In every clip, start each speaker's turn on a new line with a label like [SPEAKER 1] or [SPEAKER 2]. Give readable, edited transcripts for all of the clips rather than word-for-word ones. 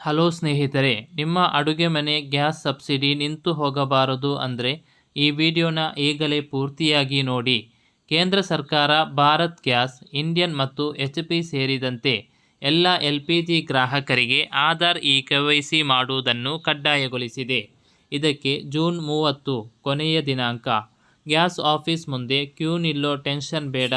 [SPEAKER 1] Hello ಸ್ನೇಹಿತರೆ, ನಿಮ್ಮ ಅಡುಗೆ ಮನೆ ಗ್ಯಾಸ್ ಸಬ್ಸಿಡಿ ನಿಂತು ಹೋಗಬಾರದು ಅಂದರೆ ಈ ವಿಡಿಯೋನ ಈಗಲೇ ಪೂರ್ತಿಯಾಗಿ ನೋಡಿ. ಕೇಂದ್ರ ಸರ್ಕಾರ ಭಾರತ್ ಗ್ಯಾಸ್, ಇಂಡಿಯನ್ ಮತ್ತು HP ಸೇರಿದಂತೆ ಎಲ್ಲ LPG ಗ್ರಾಹಕರಿಗೆ ಆಧಾರ್ KYC ಮಾಡುವುದನ್ನು ಕಡ್ಡಾಯಗೊಳಿಸಿದೆ. ಇದಕ್ಕೆ ಜೂನ್ 30 ಕೊನೆಯ ದಿನಾಂಕ. ಗ್ಯಾಸ್ ಆಫೀಸ್ ಮುಂದೆ ಕ್ಯೂ ನಿಲ್ಲೋ ಟೆನ್ಷನ್ ಬೇಡ.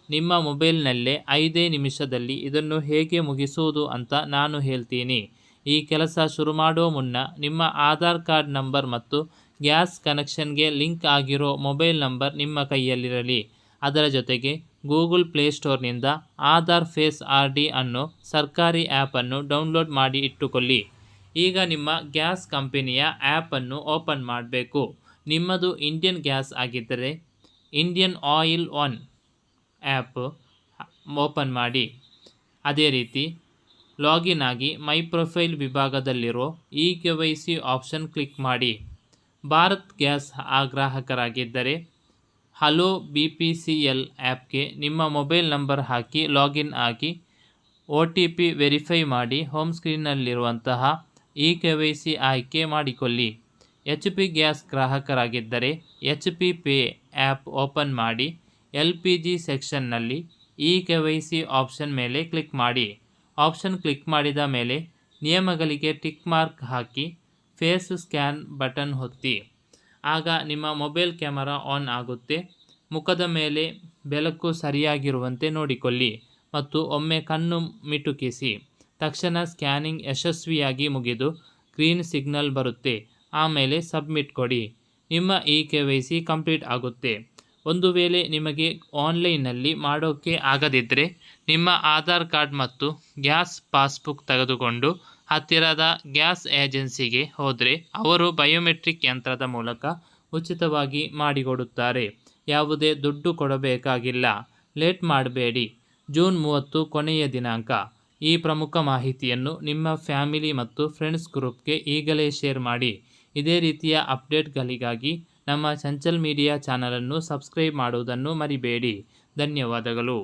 [SPEAKER 1] ನಿಮ್ಮ ಮೊಬೈಲ್ನಲ್ಲೇ 5 ನಿಮಿಷದಲ್ಲಿ ಇದನ್ನು ಹೇಗೆ ಮುಗಿಸುವುದು ಅಂತ ನಾನು ಹೇಳ್ತೀನಿ. ಈ ಕೆಲಸ ಶುರು ಮಾಡೋ ಮುನ್ನ ನಿಮ್ಮ ಆಧಾರ್ ಕಾರ್ಡ್ ನಂಬರ್ ಮತ್ತು ಗ್ಯಾಸ್ ಕನೆಕ್ಷನ್ಗೆ ಲಿಂಕ್ ಆಗಿರೋ ಮೊಬೈಲ್ ನಂಬರ್ ನಿಮ್ಮ ಕೈಯಲ್ಲಿರಲಿ. ಅದರ ಜೊತೆಗೆ ಗೂಗಲ್ ಪ್ಲೇಸ್ಟೋರ್ನಿಂದ ಆಧಾರ್ ಫೇಸ್ RD ಅನ್ನೋ ಸರ್ಕಾರಿ ಆ್ಯಪನ್ನು ಡೌನ್ಲೋಡ್ ಮಾಡಿ ಇಟ್ಟುಕೊಳ್ಳಿ. ಈಗ ನಿಮ್ಮ ಗ್ಯಾಸ್ ಕಂಪನಿಯ ಆ್ಯಪನ್ನು ಓಪನ್ ಮಾಡಬೇಕು. ನಿಮ್ಮದು ಇಂಡಿಯನ್ ಗ್ಯಾಸ್ ಆಗಿದ್ದರೆ Indian oil one app open ಮಾಡಿ. ಅದೇ ರೀತಿ ಲಾಗಿನ್ ಆಗಿ ಮೈ ಪ್ರೊಫೈಲ್ ವಿಭಾಗದಲ್ಲಿರೋ KYC ಆಪ್ಷನ್ ಕ್ಲಿಕ್ ಮಾಡಿ. ಭಾರತ್ ಗ್ಯಾಸ್ ಗ್ರಾಹಕರಾಗಿದ್ದರೆ ಹಲೋ BPCL ಆ್ಯಪ್ಗೆ ನಿಮ್ಮ ಮೊಬೈಲ್ ನಂಬರ್ ಹಾಕಿ ಲಾಗಿನ್ ಆಗಿ OTP ವೆರಿಫೈ ಮಾಡಿ ಹೋಮ್ ಸ್ಕ್ರೀನ್ನಲ್ಲಿರುವಂತಹ KYC ಆಯ್ಕೆ ಮಾಡಿಕೊಳ್ಳಿ. HP ಗ್ಯಾಸ್ ಗ್ರಾಹಕರಾಗಿದ್ದರೆ HP ಪೇ ಆ್ಯಪ್ ಓಪನ್ ಮಾಡಿ LPG ಸೆಕ್ಷನ್ನಲ್ಲಿ KYC ಆಪ್ಷನ್ ಮೇಲೆ ಕ್ಲಿಕ್ ಮಾಡಿ. ಆಪ್ಷನ್ ಕ್ಲಿಕ್ ಮಾಡಿದ ಮೇಲೆ ನಿಯಮಗಳಿಗೆ ಟಿಕ್ ಮಾರ್ಕ್ ಹಾಕಿ ಫೇಸ್ ಸ್ಕ್ಯಾನ್ ಬಟನ್ ಒತ್ತಿ. ಆಗ ನಿಮ್ಮ ಮೊಬೈಲ್ ಕ್ಯಾಮರಾ ಆನ್ ಆಗುತ್ತೆ. ಮುಖದ ಮೇಲೆ ಬೆಳಕು ಸರಿಯಾಗಿರುವಂತೆ ನೋಡಿಕೊಳ್ಳಿ ಮತ್ತು ಒಮ್ಮೆ ಕಣ್ಣು ಮಿಟುಕಿಸಿ. ತಕ್ಷಣ ಸ್ಕ್ಯಾನಿಂಗ್ ಯಶಸ್ವಿಯಾಗಿ ಮುಗಿದು ಗ್ರೀನ್ ಸಿಗ್ನಲ್ ಬರುತ್ತೆ. ಆಮೇಲೆ ಸಬ್ಮಿಟ್ ಕೊಡಿ. ನಿಮ್ಮ KYC ಕಂಪ್ಲೀಟ್ ಆಗುತ್ತೆ. ಒಂದು ವೇಳೆ ನಿಮಗೆ ಆನ್ಲೈನ್ನಲ್ಲಿ ಮಾಡೋಕ್ಕೆ ಆಗದಿದ್ದರೆ ನಿಮ್ಮ ಆಧಾರ್ ಕಾರ್ಡ್ ಮತ್ತು ಗ್ಯಾಸ್ ಪಾಸ್ಬುಕ್ ತೆಗೆದುಕೊಂಡು ಹತ್ತಿರದ ಗ್ಯಾಸ್ ಏಜೆನ್ಸಿಗೆ ಹೋದರೆ ಅವರು ಬಯೋಮೆಟ್ರಿಕ್ ಯಂತ್ರದ ಮೂಲಕ ಉಚಿತವಾಗಿ ಮಾಡಿಕೊಡುತ್ತಾರೆ. ಯಾವುದೇ ದುಡ್ಡು ಕೊಡಬೇಕಾಗಿಲ್ಲ. ಲೇಟ್ ಮಾಡಬೇಡಿ. ಜೂನ್ 30 ಕೊನೆಯ ದಿನಾಂಕ. ಈ ಪ್ರಮುಖ ಮಾಹಿತಿಯನ್ನು ನಿಮ್ಮ ಫ್ಯಾಮಿಲಿ ಮತ್ತು ಫ್ರೆಂಡ್ಸ್ ಗ್ರೂಪ್ಗೆ ಈಗಲೇ ಶೇರ್ ಮಾಡಿ. ಇದೇ ರೀತಿಯ ಅಪ್ಡೇಟ್ಗಳಿಗಾಗಿ ನಮ್ಮ ಚಂಚಲ್ ಮೀಡಿಯಾ ಚಾನಲನ್ನು ಸಬ್ಸ್ಕ್ರೈಬ್ ಮಾಡುವುದನ್ನು ಮರಿಬೇಡಿ. ಧನ್ಯವಾದಗಳು.